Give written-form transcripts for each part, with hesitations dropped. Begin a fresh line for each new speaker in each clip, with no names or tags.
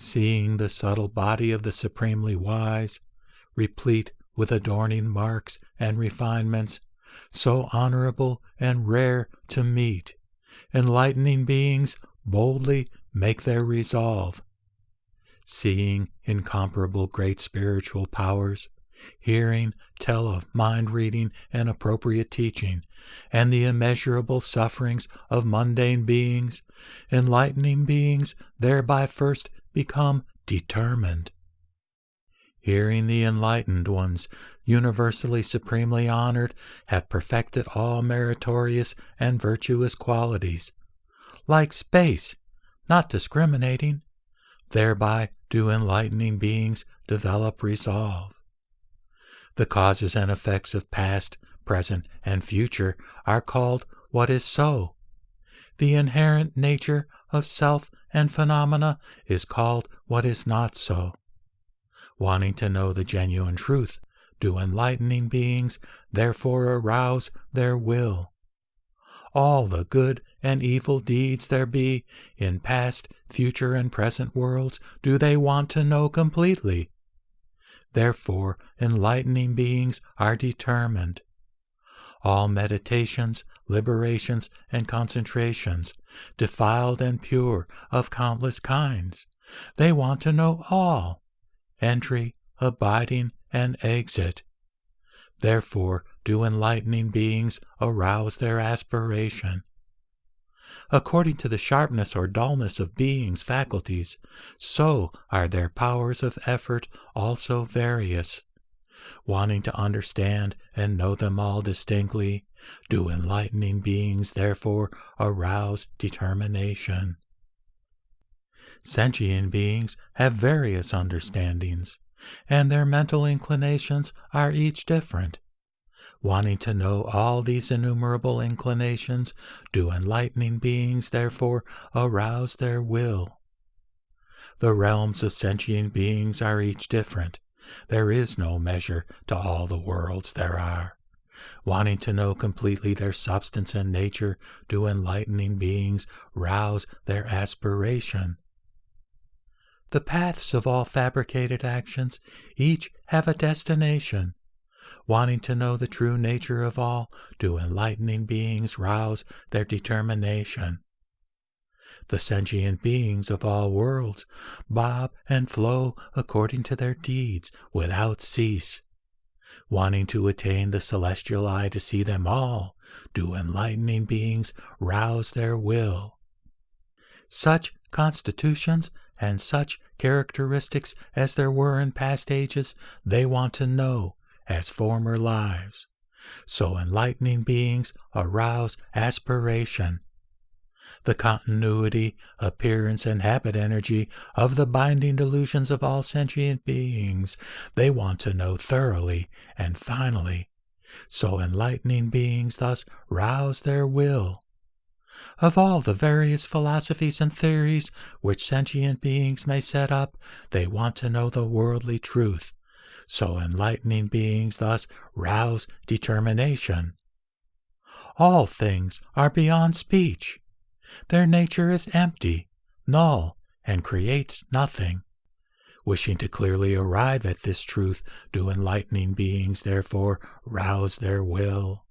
seeing the subtle body of the supremely wise, replete with adorning marks and refinements, so honorable and rare to meet, enlightening beings boldly make their resolve. Seeing incomparable great spiritual powers, hearing tell of mind-reading and appropriate teaching, and the immeasurable sufferings of mundane beings, enlightening beings thereby first become determined. Hearing the enlightened ones, universally supremely honored, have perfected all meritorious and virtuous qualities, like space, not discriminating, thereby do enlightening beings develop resolve. The causes and effects of past, present, and future are called what is so. The inherent nature of self and phenomena is called what is not so. Wanting to know the genuine truth, do enlightening beings therefore arouse their will. All the good and evil deeds there be in past, future, and present worlds do they want to know completely. Therefore enlightening beings are determined. All meditations, liberations, and concentrations, defiled and pure of countless kinds, they want to know all, entry, abiding, and exit. Therefore do enlightening beings arouse their aspiration. According to the sharpness or dullness of beings' faculties, so are their powers of effort also various. Wanting to understand and know them all distinctly, do enlightening beings therefore arouse determination. Sentient beings have various understandings, and their mental inclinations are each different. Wanting to know all these innumerable inclinations, do enlightening beings therefore arouse their will. The realms of sentient beings are each different. There is no measure to all the worlds there are. Wanting to know completely their substance and nature, do enlightening beings rouse their aspiration. The paths of all fabricated actions each have a destination. Wanting to know the true nature of all, do enlightening beings rouse their determination. The sentient beings of all worlds bob and flow according to their deeds without cease. Wanting to attain the celestial eye to see them all, do enlightening beings rouse their will. Such constitutions and such characteristics as there were in past ages they want to know as former lives. So enlightening beings arouse aspiration. The continuity, appearance, and habit energy of the binding delusions of all sentient beings they want to know thoroughly and finally. So enlightening beings thus rouse their will. Of all the various philosophies and theories which sentient beings may set up, they want to know the worldly truth. So enlightening beings thus rouse determination. All things are beyond speech. Their nature is empty, null, and creates nothing. Wishing to clearly arrive at this truth, do enlightening beings therefore rouse their will.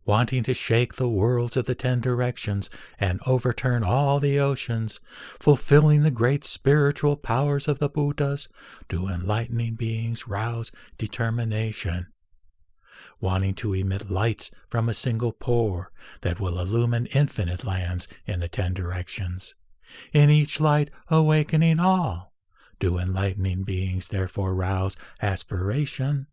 Wanting to shake the worlds of the 10 directions and overturn all the oceans, fulfilling the great spiritual powers of the Buddhas, do enlightening beings rouse determination. Wanting to emit lights from a single pore that will illumine infinite lands in the 10 directions, in each light awakening all, do enlightening beings therefore rouse aspiration.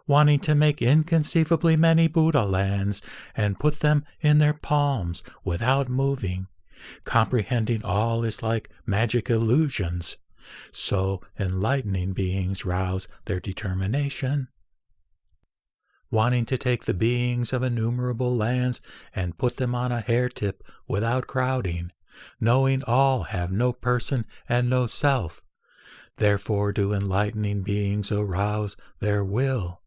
Wanting to make inconceivably many Buddha lands and put them in their palms without moving, comprehending all is like magic illusions, so enlightening beings rouse their determination. Wanting to take the beings of innumerable lands and put them on a hair tip without crowding, knowing all have no person and no self, therefore do enlightening beings arouse their will.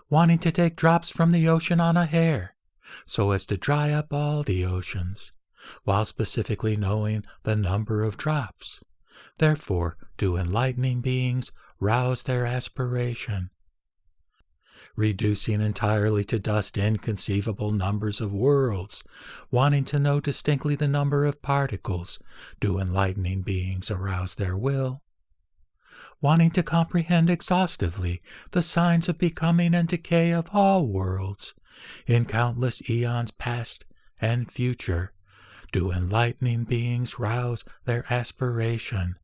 Wanting to take drops from the ocean on a hair, so as to dry up all the oceans, while specifically knowing the number of drops. Therefore, do enlightening beings rouse their aspiration. Reducing entirely to dust inconceivable numbers of worlds, wanting to know distinctly the number of particles, do enlightening beings arouse their will. Wanting to comprehend exhaustively the signs of becoming and decay of all worlds, in countless eons past and future, do enlightening beings rouse their aspiration.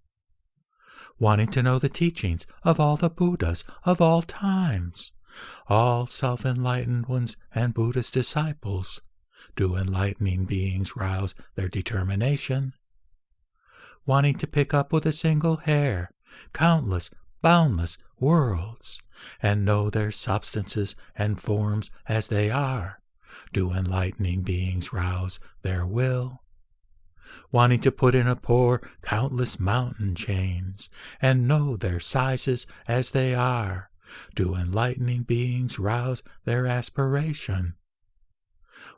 Wanting to know the teachings of all the Buddhas of all times, all self-enlightened ones and Buddha's disciples, do enlightening beings rouse their determination. Wanting to pick up with a single hair countless, boundless worlds, and know their substances and forms as they are, do enlightening beings rouse their will. Wanting to put in a pour countless mountain chains, and know their sizes as they are, do enlightening beings rouse their aspiration.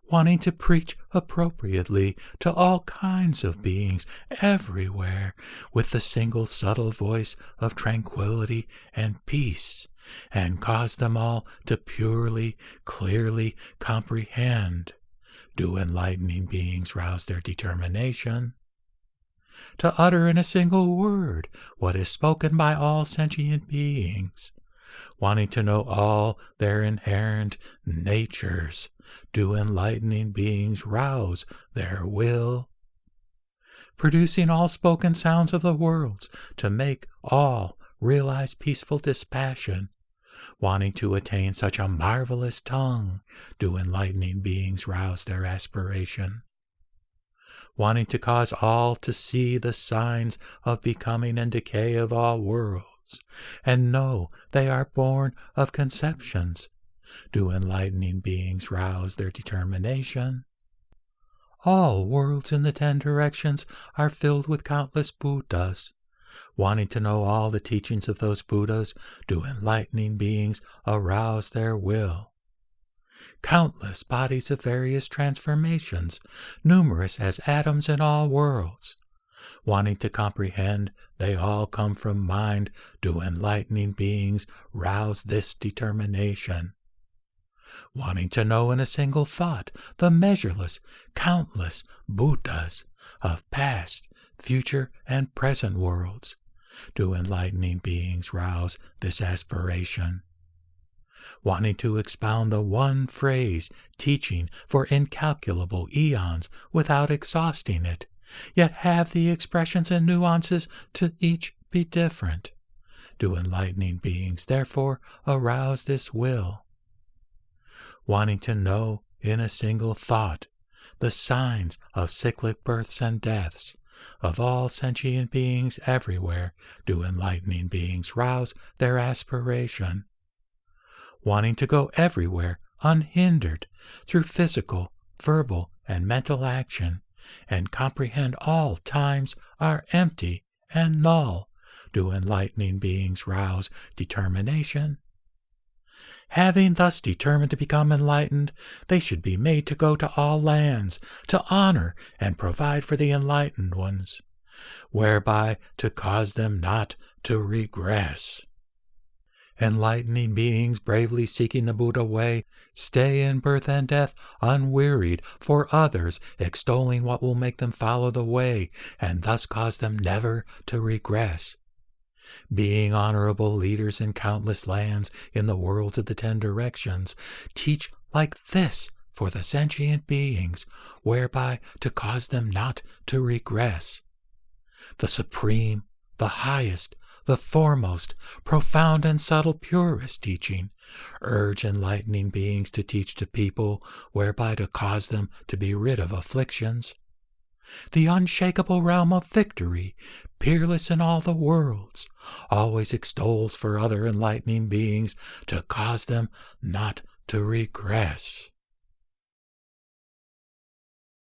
Wanting to preach appropriately to all kinds of beings everywhere with the single subtle voice of tranquility and peace, and cause them all to purely, clearly comprehend, do enlightening beings rouse their determination. To utter in a single word what is spoken by all sentient beings, wanting to know all their inherent natures, do enlightening beings rouse their will. Producing all spoken sounds of the worlds to make all realize peaceful dispassion, wanting to attain such a marvelous tongue, do enlightening beings rouse their aspiration. Wanting to cause all to see the signs of becoming and decay of all worlds, and know they are born of conceptions, do enlightening beings rouse their determination. All worlds in the 10 directions are filled with countless Buddhas. Wanting to know all the teachings of those Buddhas, do enlightening beings arouse their will. Countless bodies of various transformations, numerous as atoms in all worlds. Wanting to comprehend they all come from mind, do enlightening beings rouse this determination. Wanting to know in a single thought the measureless, countless Buddhas of past, future, and present worlds, do enlightening beings rouse this aspiration. Wanting to expound the one phrase teaching for incalculable eons without exhausting it, yet have the expressions and nuances to each be different, do enlightening beings therefore arouse this will. Wanting to know in a single thought the signs of cyclic births and deaths of all sentient beings everywhere, do enlightening beings rouse their aspiration. Wanting to go everywhere unhindered through physical, verbal, and mental action, and comprehend all times are empty and null, do enlightening beings rouse determination. Having thus determined to become enlightened, they should be made to go to all lands, to honor and provide for the enlightened ones, whereby to cause them not to regress. Enlightening beings bravely seeking the Buddha way, stay in birth and death unwearied for others, extolling what will make them follow the way, and thus cause them never to regress. Being honorable leaders in countless lands in the worlds of the 10 directions, teach like this for the sentient beings, whereby to cause them not to regress. The supreme, the highest, the foremost, profound and subtle purest teaching, urge enlightening beings to teach to people, whereby to cause them to be rid of afflictions. The unshakable realm of victory, peerless in all the worlds, always extols for other enlightening beings to cause them not to regress.